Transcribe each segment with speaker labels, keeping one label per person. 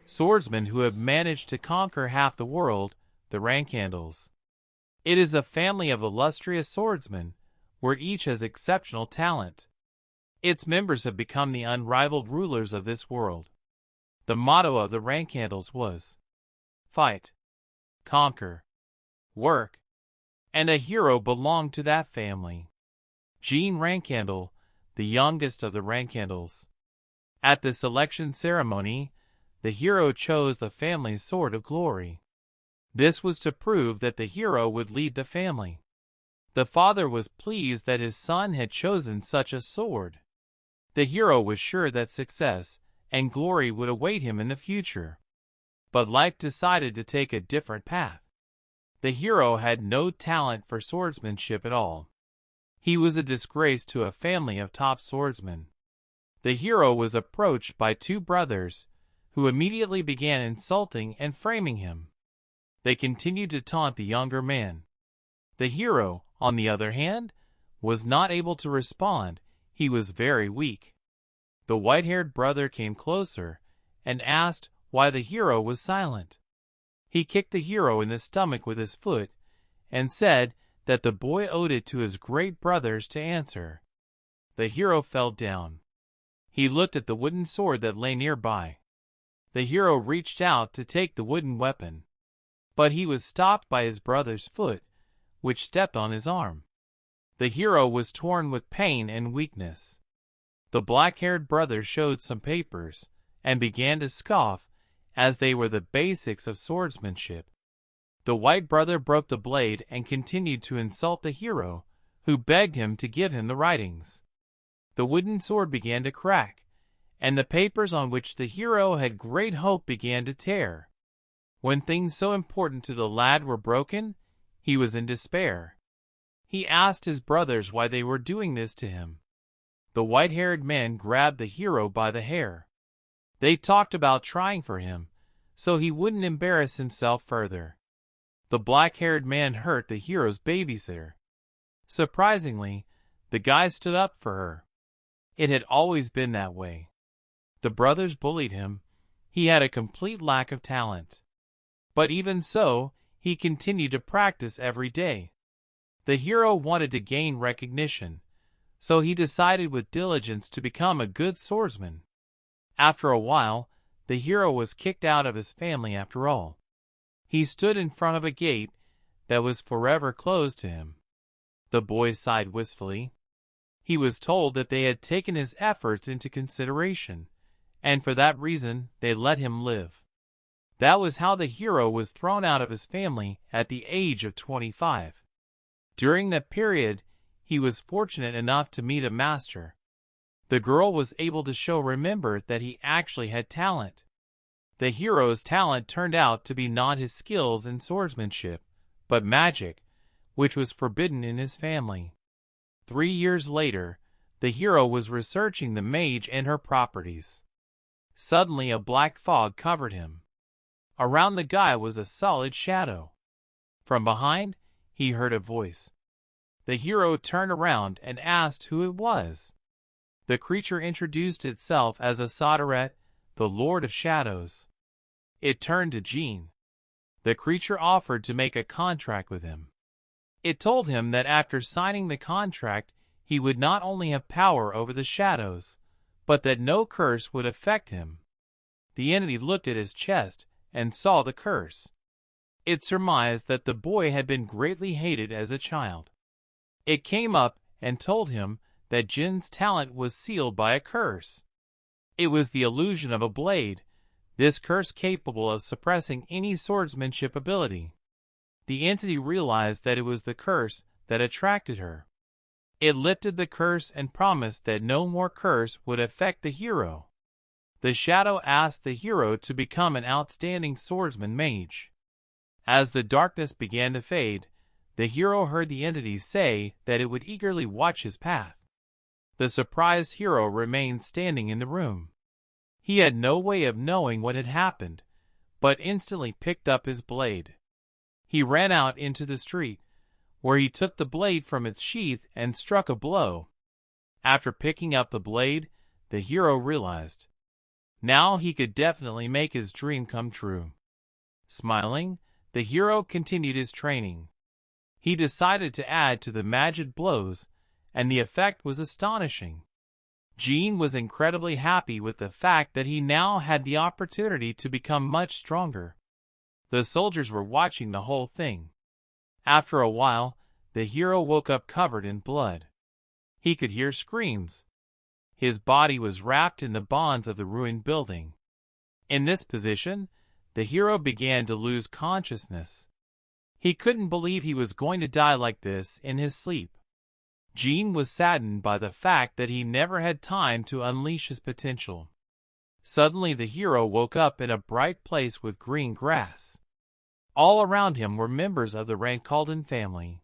Speaker 1: swordsmen who have managed to conquer half the world, the Rankandals. It is a family of illustrious swordsmen, where each has exceptional talent. Its members have become the unrivaled rulers of this world. The motto of the Rankandals was, "Fight, conquer, work," and a hero belonged to that family. Jean Rankandal, the youngest of the Rankandals. At the selection ceremony, the hero chose the family's sword of glory. This was to prove that the hero would lead the family. The father was pleased that his son had chosen such a sword. The hero was sure that success and glory would await him in the future. But life decided to take a different path. The hero had no talent for swordsmanship at all. He was a disgrace to a family of top swordsmen. The hero was approached by two brothers, who immediately began insulting and framing him. They continued to taunt the younger man. The hero, on the other hand, was not able to respond. He was very weak. The white-haired brother came closer and asked why the hero was silent. He kicked the hero in the stomach with his foot and said that the boy owed it to his great brothers to answer. The hero fell down. He looked at the wooden sword that lay nearby. The hero reached out to take the wooden weapon, but he was stopped by his brother's foot, which stepped on his arm. The hero was torn with pain and weakness. The black-haired brother showed some papers and began to scoff, as they were the basics of swordsmanship. The white brother broke the blade and continued to insult the hero, who begged him to give him the writings. The wooden sword began to crack, and the papers on which the hero had great hope began to tear. When things so important to the lad were broken, he was in despair. He asked his brothers why they were doing this to him. The white-haired man grabbed the hero by the hair. They talked about trying for him, so he wouldn't embarrass himself further. The black-haired man hurt the hero's babysitter. Surprisingly, the guy stood up for her. It had always been that way. The brothers bullied him. He had a complete lack of talent. But even so, he continued to practice every day. The hero wanted to gain recognition, so he decided with diligence to become a good swordsman. After a while, the hero was kicked out of his family after all. He stood in front of a gate that was forever closed to him. The boy sighed wistfully. He was told that they had taken his efforts into consideration, and for that reason they let him live. That was how the hero was thrown out of his family at the age of 25. During that period, he was fortunate enough to meet a master. The girl was able to show Remember that he actually had talent. The hero's talent turned out to be not his skills in swordsmanship, but magic, which was forbidden in his family. 3 years later, the hero was researching the mage and her properties. Suddenly a black fog covered him. Around the guy was a solid shadow. From behind, he heard a voice. The hero turned around and asked who it was. The creature introduced itself as Asserting, the Lord of Shadows. It turned to Jean. The creature offered to make a contract with him. It told him that after signing the contract, he would not only have power over the shadows, but that no curse would affect him. The entity looked at his chest and saw the curse. It surmised that the boy had been greatly hated as a child. It came up and told him that Jin's talent was sealed by a curse. It was the illusion of a blade, this curse capable of suppressing any swordsmanship ability. The entity realized that it was the curse that attracted her. It lifted the curse and promised that no more curse would affect the hero. The shadow asked the hero to become an outstanding swordsman mage. As the darkness began to fade, the hero heard the entity say that it would eagerly watch his path. The surprised hero remained standing in the room. He had no way of knowing what had happened, but instantly picked up his blade. He ran out into the street, where he took the blade from its sheath and struck a blow. After picking up the blade, the hero realized, Now he could definitely make his dream come true. Smiling, the hero continued his training. He decided to add to the magic blows, and the effect was astonishing. Jean was incredibly happy with the fact that he now had the opportunity to become much stronger. The soldiers were watching the whole thing. After a while, the hero woke up covered in blood. He could hear screams. His body was wrapped in the bonds of the ruined building. In this position, the hero began to lose consciousness. He couldn't believe he was going to die like this in his sleep. Jean was saddened by the fact that he never had time to unleash his potential. Suddenly the hero woke up in a bright place with green grass. All around him were members of the Rankalden family.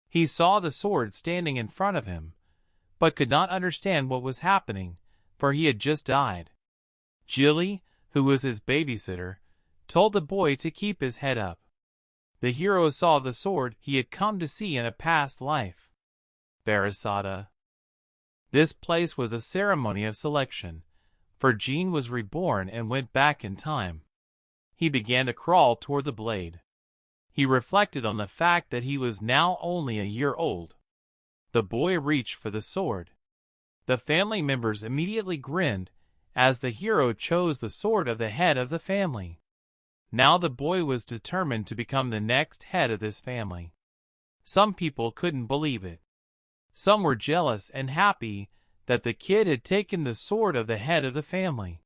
Speaker 1: He saw the sword standing in front of him, but could not understand what was happening, for he had just died. Jilly, who was his babysitter, told the boy to keep his head up. The hero saw the sword he had come to see in a past life. Barasada. This place was a ceremony of selection, for Jean was reborn and went back in time. He began to crawl toward the blade. He reflected on the fact that he was now only a year old. The boy reached for the sword. The family members immediately grinned as the hero chose the sword of the head of the family. Now the boy was determined to become the next head of this family. Some people couldn't believe it. Some were jealous and happy that the kid had taken the sword of the head of the family.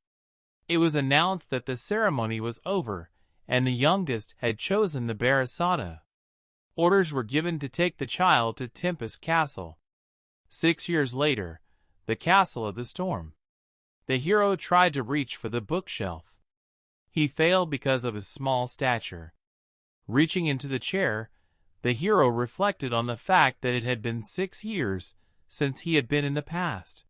Speaker 1: It was announced that the ceremony was over and the youngest had chosen the Barasada. Orders were given to take the child to Tempest Castle. 6 years later, the Castle of the Storm. The hero tried to reach for the bookshelf. He failed because of his small stature. Reaching into the chair, the hero reflected on the fact that it had been 6 years since he had been in the past.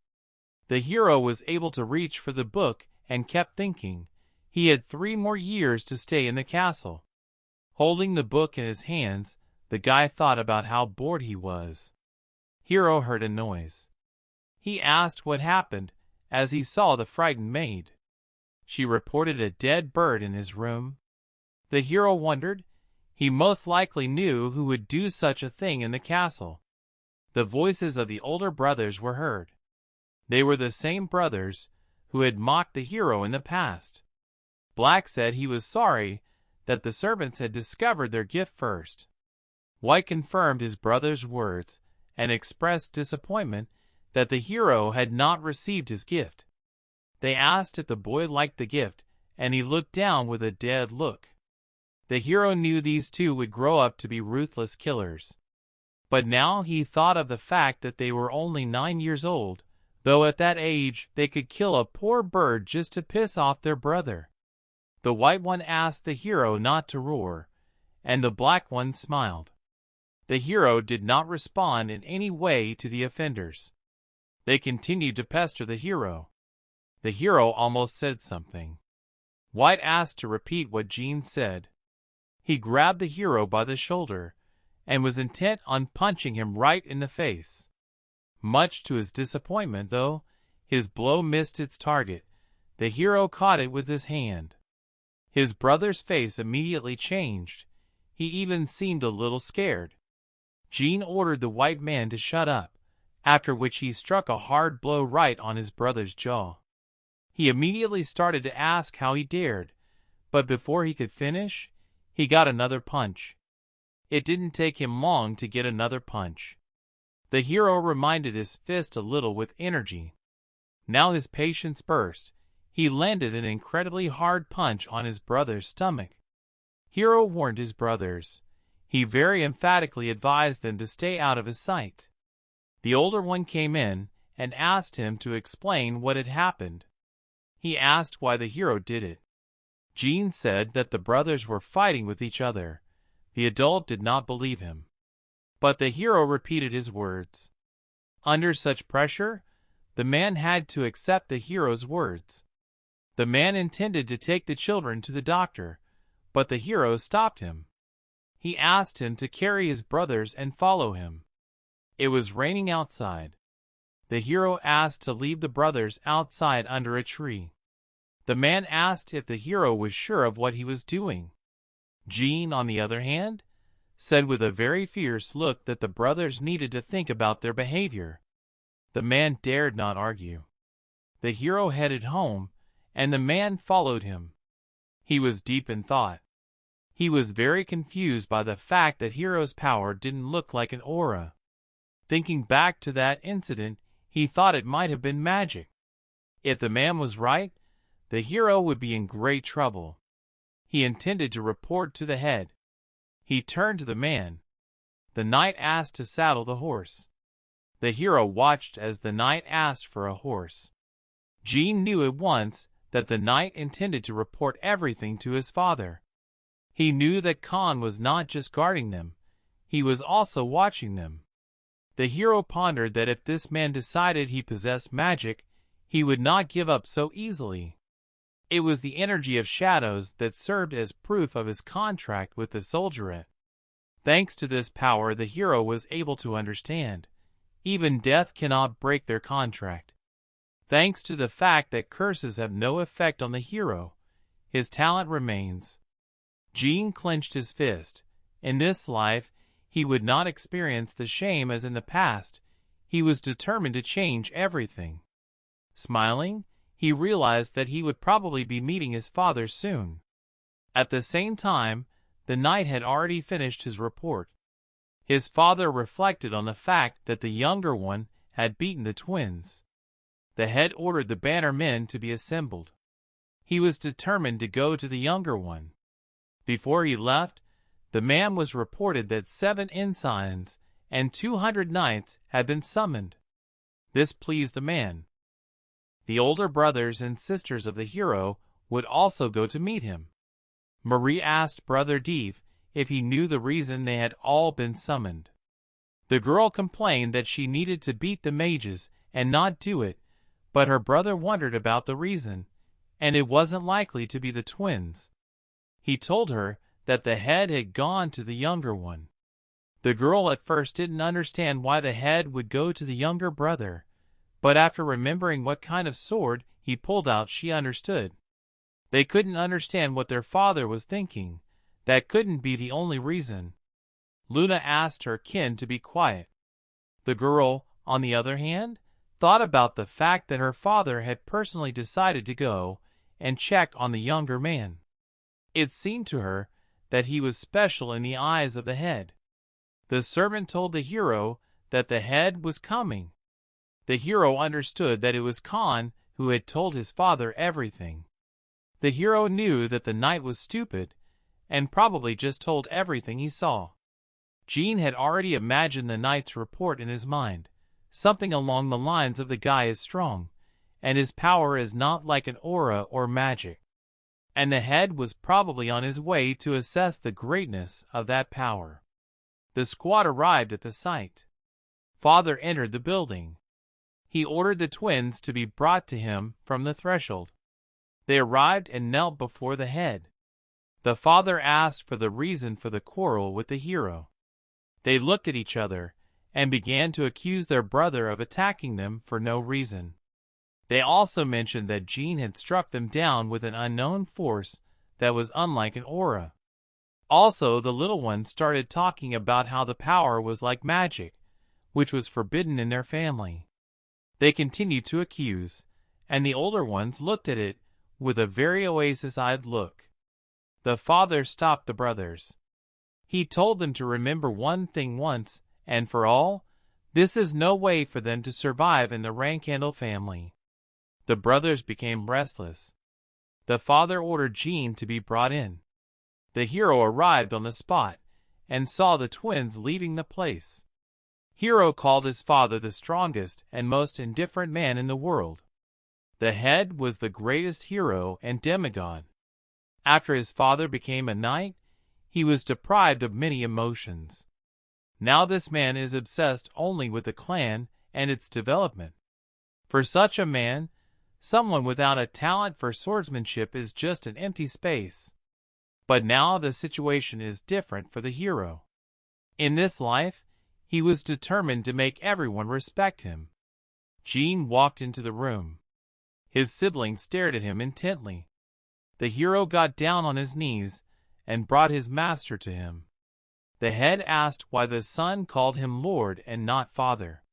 Speaker 1: The hero was able to reach for the book and kept thinking. He had 3 more years to stay in the castle. Holding the book in his hands, the guy thought about how bored he was. Hero heard a noise. He asked what happened as he saw the frightened maid. She reported a dead bird in his room. The hero wondered. He most likely knew who would do such a thing in the castle. The voices of the older brothers were heard. They were the same brothers who had mocked the hero in the past. Black said he was sorry that the servants had discovered their gift first. White confirmed his brother's words and expressed disappointment that the hero had not received his gift. They asked if the boy liked the gift, and he looked down with a dead look. The hero knew these two would grow up to be ruthless killers. But now he thought of the fact that they were only 9 years old, though at that age they could kill a poor bird just to piss off their brother. The white one asked the hero not to roar, and the black one smiled. The hero did not respond in any way to the offenders. They continued to pester the hero. The hero almost said something. White asked to repeat what Jean said. He grabbed the hero by the shoulder and was intent on punching him right in the face. Much to his disappointment, though, his blow missed its target. The hero caught it with his hand. His brother's face immediately changed. He even seemed a little scared. Jean ordered the white man to shut up, after which he struck a hard blow right on his brother's jaw. He immediately started to ask how he dared, but before he could finish, he got another punch. It didn't take him long to get another punch. The hero reminded his fist a little with energy. Now his patience burst. He landed an incredibly hard punch on his brother's stomach. Hero warned his brothers. He very emphatically advised them to stay out of his sight. The older one came in and asked him to explain what had happened. He asked why the hero did it. Jean said that the brothers were fighting with each other. The adult did not believe him. But the hero repeated his words. Under such pressure, the man had to accept the hero's words. The man intended to take the children to the doctor, but the hero stopped him. He asked him to carry his brothers and follow him. It was raining outside. The hero asked to leave the brothers outside under a tree. The man asked if the hero was sure of what he was doing. Jean, on the other hand, said with a very fierce look that the brothers needed to think about their behavior. The man dared not argue. The hero headed home, and the man followed him. He was deep in thought. He was very confused by the fact that Hero's power didn't look like an aura. Thinking back to that incident, he thought it might have been magic. If the man was right, the hero would be in great trouble. He intended to report to the head. He turned to the man. The knight asked to saddle the horse. The hero watched as the knight asked for a horse. Jean knew at once that the knight intended to report everything to his father. He knew that Khan was not just guarding them, he was also watching them. The hero pondered that if this man decided he possessed magic, he would not give up so easily. It was the energy of shadows that served as proof of his contract with the soldierate. Thanks to this power, the hero was able to understand. Even death cannot break their contract. Thanks to the fact that curses have no effect on the hero, his talent remains. Jean clenched his fist. In this life, he would not experience the shame as in the past. He was determined to change everything. Smiling, he realized that he would probably be meeting his father soon. At the same time, the knight had already finished his report. His father reflected on the fact that the younger one had beaten the twins. The head ordered the banner men to be assembled. He was determined to go to the younger one. Before he left, the man was reported that 7 ensigns and 200 knights had been summoned. This pleased the man. The older brothers and sisters of the hero would also go to meet him. Marie asked Brother Deef if he knew the reason they had all been summoned. The girl complained that she needed to beat the mages and not do it, but her brother wondered about the reason, and it wasn't likely to be the twins. He told her that the head had gone to the younger one. The girl at first didn't understand why the head would go to the younger brother, but after remembering what kind of sword he pulled out, she understood. They couldn't understand what their father was thinking. That couldn't be the only reason. Luna asked her kin to be quiet. The girl, on the other hand, thought about the fact that her father had personally decided to go and check on the younger man. It seemed to her that he was special in the eyes of the head. The servant told the hero that the head was coming. The hero understood that it was Khan who had told his father everything. The hero knew that the knight was stupid and probably just told everything he saw. Jean had already imagined the knight's report in his mind, something along the lines of the guy is strong, and his power is not like an aura or magic. And the head was probably on his way to assess the greatness of that power. The squad arrived at the site. Father entered the building. He ordered the twins to be brought to him from the threshold. They arrived and knelt before the head. The father asked for the reason for the quarrel with the hero. They looked at each other and began to accuse their brother of attacking them for no reason. They also mentioned that Jean had struck them down with an unknown force that was unlike an aura. Also, the little ones started talking about how the power was like magic, which was forbidden in their family. They continued to accuse, and the older ones looked at it with a very oasis-eyed look. The father stopped the brothers. He told them to remember one thing once and for all: this is no way for them to survive in the Rankandle family. The brothers became restless. The father ordered Jean to be brought in. The hero arrived on the spot and saw the twins leaving the place. Hero called his father the strongest and most indifferent man in the world. The head was the greatest hero and demigod. After his father became a knight, he was deprived of many emotions. Now this man is obsessed only with the clan and its development. For such a man, someone without a talent for swordsmanship is just an empty space. But now the situation is different for the hero. In this life, he was determined to make everyone respect him. Jean walked into the room. His siblings stared at him intently. The hero got down on his knees and brought his master to him. The head asked why the son called him Lord and not Father.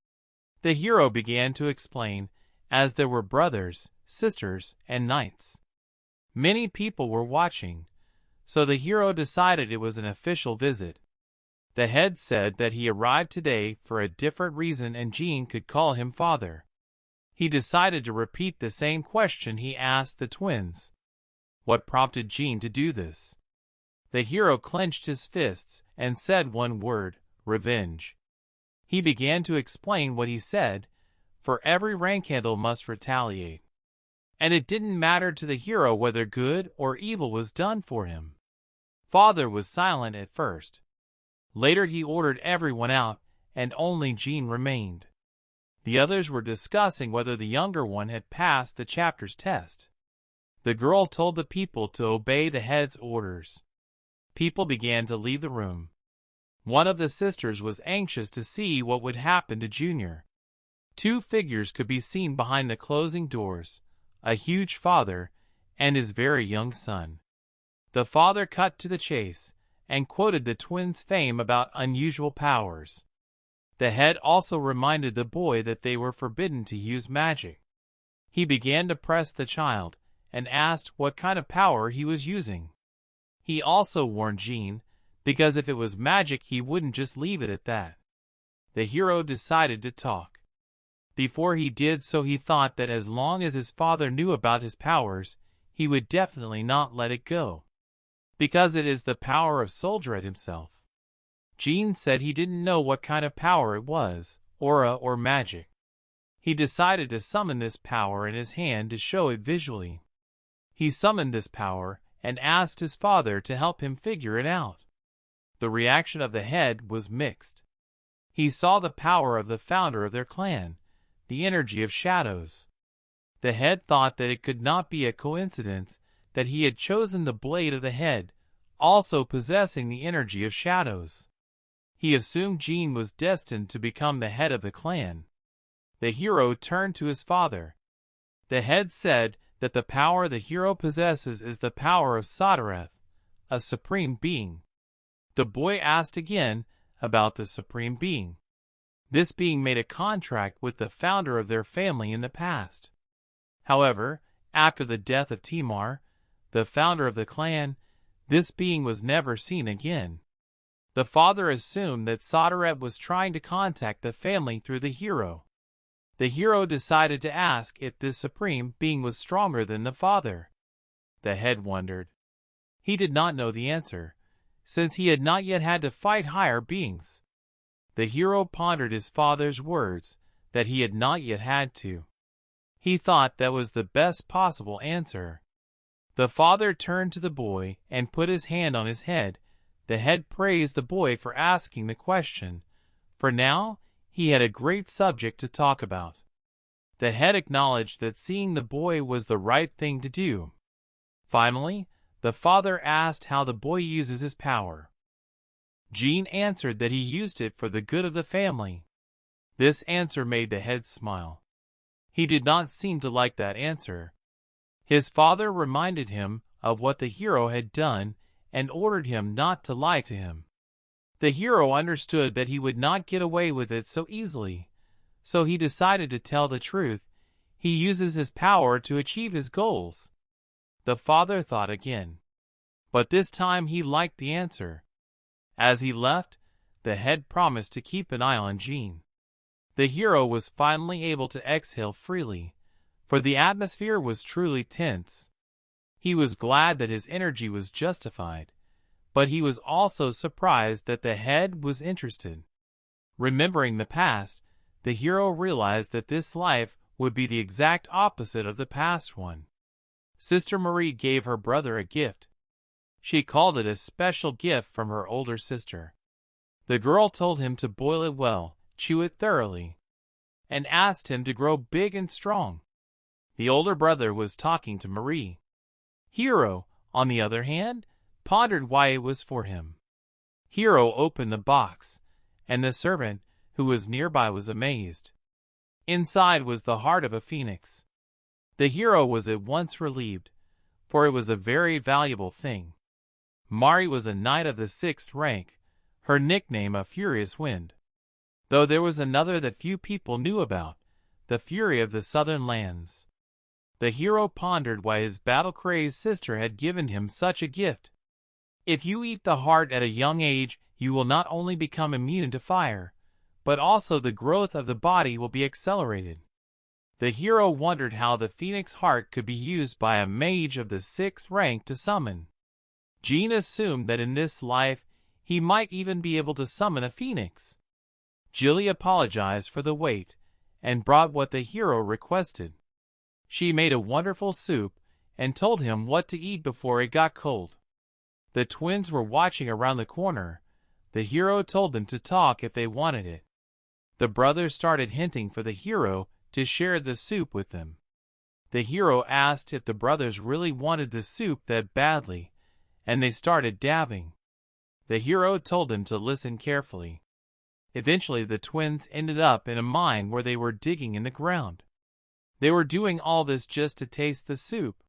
Speaker 1: The hero began to explain, as there were brothers, sisters, and knights. Many people were watching, so the hero decided it was an official visit. The head said that he arrived today for a different reason and Jean could call him father. He decided to repeat the same question he asked the twins. What prompted Jean to do this? The hero clenched his fists and said one word, revenge. He began to explain what he said, for every rankhandle must retaliate. And it didn't matter to the hero whether good or evil was done for him. Father was silent at first. Later he ordered everyone out, and only Jean remained. The others were discussing whether the younger one had passed the chapter's test. The girl told the people to obey the head's orders. People began to leave the room. One of the sisters was anxious to see what would happen to Junior. Two figures could be seen behind the closing doors, a huge father and his very young son. The father cut to the chase and quoted the twins' fame about unusual powers. The head also reminded the boy that they were forbidden to use magic. He began to press the child and asked what kind of power he was using. He also warned Jean, because if it was magic he wouldn't just leave it at that. The hero decided to talk. Before he did so he thought that as long as his father knew about his powers, he would definitely not let it go. Because it is the power of Soldier himself. Jean said he didn't know what kind of power it was, aura or magic. He decided to summon this power in his hand to show it visually. He summoned this power and asked his father to help him figure it out. The reaction of the head was mixed. He saw the power of the founder of their clan, the energy of shadows. The head thought that it could not be a coincidence that he had chosen the blade of the head, also possessing the energy of shadows. He assumed Jean was destined to become the head of the clan. The hero turned to his father. The head said that the power the hero possesses is the power of Sodereth, a supreme being. The boy asked again about the supreme being. This being made a contract with the founder of their family in the past. However, after the death of Timar, the founder of the clan, this being was never seen again. The father assumed that Sodereth was trying to contact the family through the hero. The hero decided to ask if this supreme being was stronger than the father. The head wondered. He did not know the answer, since he had not yet had to fight higher beings. The hero pondered his father's words, that he had not yet had to. He thought that was the best possible answer. The father turned to the boy and put his hand on his head. The head praised the boy for asking the question, for now he had a great subject to talk about. The head acknowledged that seeing the boy was the right thing to do. Finally, the father asked how the boy uses his power. Jean answered that he used it for the good of the family. This answer made the head smile. He did not seem to like that answer. His father reminded him of what the hero had done and ordered him not to lie to him. The hero understood that he would not get away with it so easily, so he decided to tell the truth. He uses his power to achieve his goals. The father thought again, but this time he liked the answer. As he left, the head promised to keep an eye on Jean. The hero was finally able to exhale freely, for the atmosphere was truly tense. He was glad that his energy was justified, but he was also surprised that the head was interested. Remembering the past, the hero realized that this life would be the exact opposite of the past one. Sister Marie gave her brother a gift. She called it a special gift from her older sister. The girl told him to boil it well, chew it thoroughly, and asked him to grow big and strong. The older brother was talking to Marie. Hero, on the other hand, pondered why it was for him. Hero opened the box, and the servant, who was nearby, was amazed. Inside was the heart of a phoenix. The hero was at once relieved, for it was a very valuable thing. Mari was a knight of the 6th rank, her nickname a Furious Wind. Though there was another that few people knew about, the Fury of the Southern Lands. The hero pondered why his battle-crazed sister had given him such a gift. If you eat the heart at a young age, you will not only become immune to fire, but also the growth of the body will be accelerated. The hero wondered how the phoenix heart could be used by a mage of the 6th rank to summon. Jean assumed that in this life, he might even be able to summon a phoenix. Jilly apologized for the wait, and brought what the hero requested. She made a wonderful soup, and told him what to eat before it got cold. The twins were watching around the corner. The hero told them to talk if they wanted it. The brothers started hinting for the hero to share the soup with them. The hero asked if the brothers really wanted the soup that badly, and they started dabbing. The hero told them to listen carefully. Eventually the twins ended up in a mine where they were digging in the ground. They were doing all this just to taste the soup.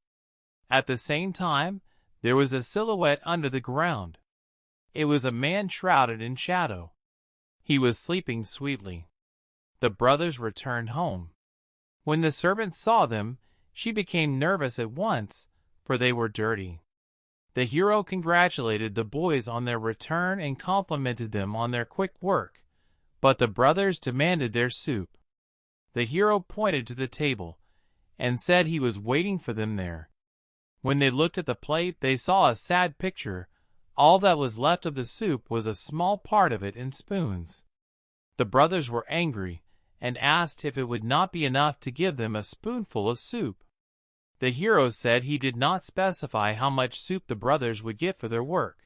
Speaker 1: At the same time, there was a silhouette under the ground. It was a man shrouded in shadow. He was sleeping sweetly. The brothers returned home. When the servant saw them, she became nervous at once, for they were dirty. The hero congratulated the boys on their return and complimented them on their quick work, but the brothers demanded their soup. The hero pointed to the table, and said he was waiting for them there. When they looked at the plate, they saw a sad picture. All that was left of the soup was a small part of it in spoons. The brothers were angry, and asked if it would not be enough to give them a spoonful of soup. The hero said he did not specify how much soup the brothers would get for their work.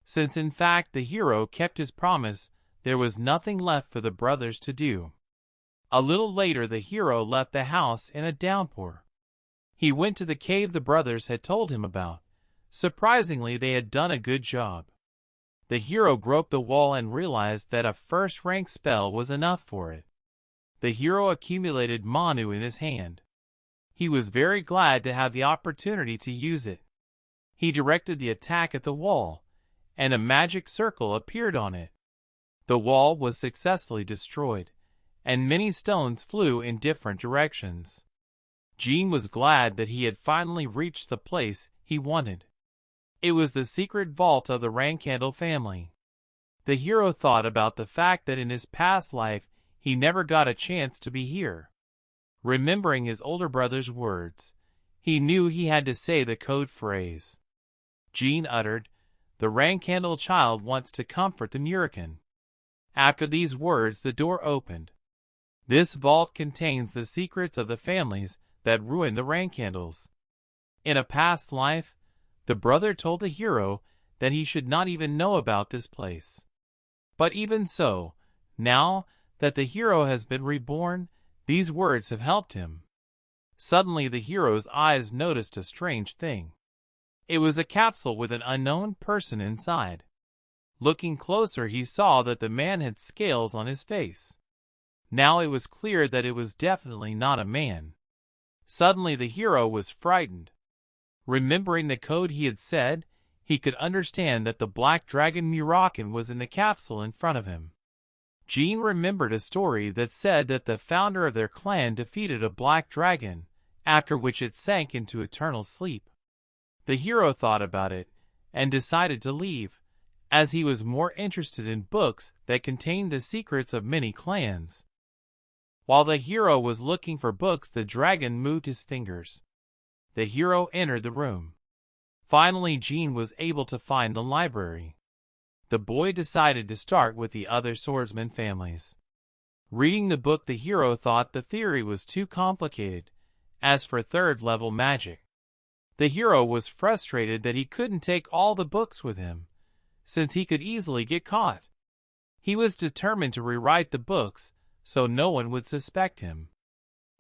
Speaker 1: Since in fact the hero kept his promise, there was nothing left for the brothers to do. A little later the hero left the house in a downpour. He went to the cave the brothers had told him about. Surprisingly, they had done a good job. The hero groped the wall and realized that a first-rank spell was enough for it. The hero accumulated Manu in his hand. He was very glad to have the opportunity to use it. He directed the attack at the wall, and a magic circle appeared on it. The wall was successfully destroyed, and many stones flew in different directions. Jean was glad that he had finally reached the place he wanted. It was the secret vault of the Rankandle family. The hero thought about the fact that in his past life he never got a chance to be here. Remembering his older brother's words, he knew he had to say the code phrase. Jean uttered, "The Rankandle child wants to comfort the Murican." After these words the door opened. This vault contains the secrets of the families that ruined the Rankandles. In a past life, the brother told the hero that he should not even know about this place. But even so, now that the hero has been reborn, these words have helped him. Suddenly the hero's eyes noticed a strange thing. It was a capsule with an unknown person inside. Looking closer, he saw that the man had scales on his face. Now it was clear that it was definitely not a man. Suddenly the hero was frightened. Remembering the code he had said, he could understand that the black dragon Murakan was in the capsule in front of him. Jean remembered a story that said that the founder of their clan defeated a black dragon, after which it sank into eternal sleep. The hero thought about it, and decided to leave, as he was more interested in books that contained the secrets of many clans. While the hero was looking for books, the dragon moved his fingers. The hero entered the room. Finally, Jean was able to find the library. The boy decided to start with the other swordsman families. Reading the book, the hero thought the theory was too complicated, as for third-level magic. The hero was frustrated that he couldn't take all the books with him, since he could easily get caught. He was determined to rewrite the books so no one would suspect him.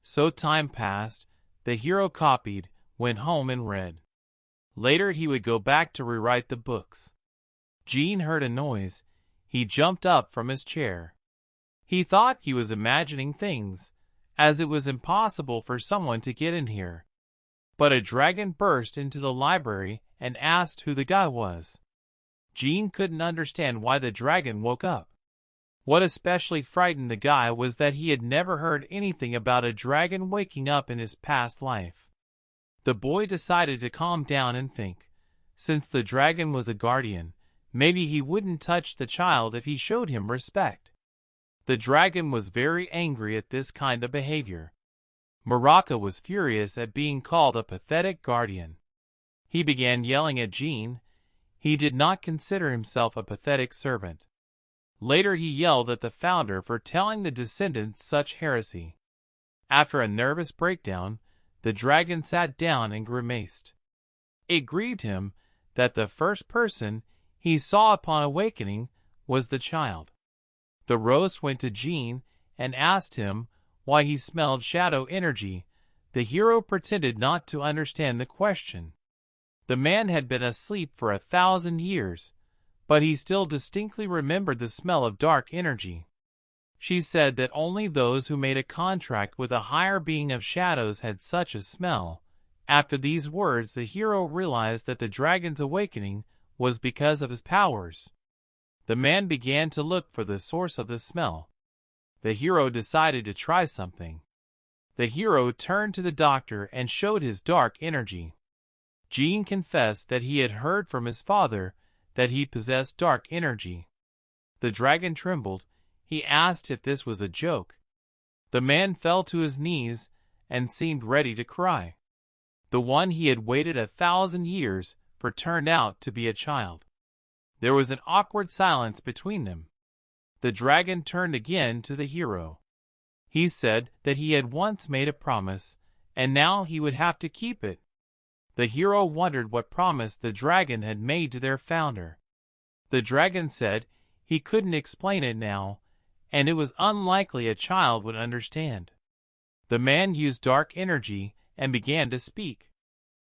Speaker 1: So time passed, the hero copied, went home and read. Later he would go back to rewrite the books. Jean heard a noise. He jumped up from his chair. He thought he was imagining things, as it was impossible for someone to get in here. But a dragon burst into the library and asked who the guy was. Jean couldn't understand why the dragon woke up. What especially frightened the guy was that he had never heard anything about a dragon waking up in his past life. The boy decided to calm down and think. Since the dragon was a guardian, maybe he wouldn't touch the child if he showed him respect. The dragon was very angry at this kind of behavior. Muraka was furious at being called a pathetic guardian. He began yelling at Jean. He did not consider himself a pathetic servant. Later he yelled at the founder for telling the descendants such heresy. After a nervous breakdown, the dragon sat down and grimaced. It grieved him that the first person he saw upon awakening was the child. The roast went to Jean and asked him why he smelled shadow energy. The hero pretended not to understand the question. The man had been asleep for 1,000 years, but he still distinctly remembered the smell of dark energy. She said that only those who made a contract with a higher being of shadows had such a smell. After these words, the hero realized that the dragon's awakening was because of his powers. The man began to look for the source of the smell. The hero decided to try something. The hero turned to the doctor and showed his dark energy. Jean confessed that he had heard from his father that he possessed dark energy. The dragon trembled. He asked if this was a joke. The man fell to his knees and seemed ready to cry. The one he had waited 1,000 years for turned out to be a child. There was an awkward silence between them. The dragon turned again to the hero. He said that he had once made a promise, and now he would have to keep it. The hero wondered what promise the dragon had made to their founder. The dragon said he couldn't explain it now, and it was unlikely a child would understand. The man used dark energy and began to speak.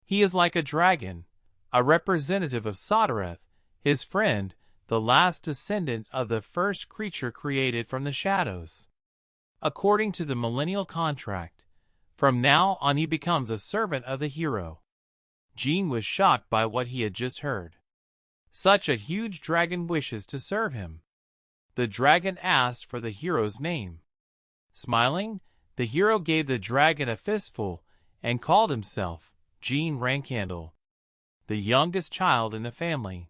Speaker 1: He is like a dragon, a representative of Sodereth, his friend, the last descendant of the first creature created from the shadows. According to the millennial contract, from now on he becomes a servant of the hero. Jean was shocked by what he had just heard. Such a huge dragon wishes to serve him. The dragon asked for the hero's name. Smiling, the hero gave the dragon a fistful and called himself Jean Rankandle, the youngest child in the family.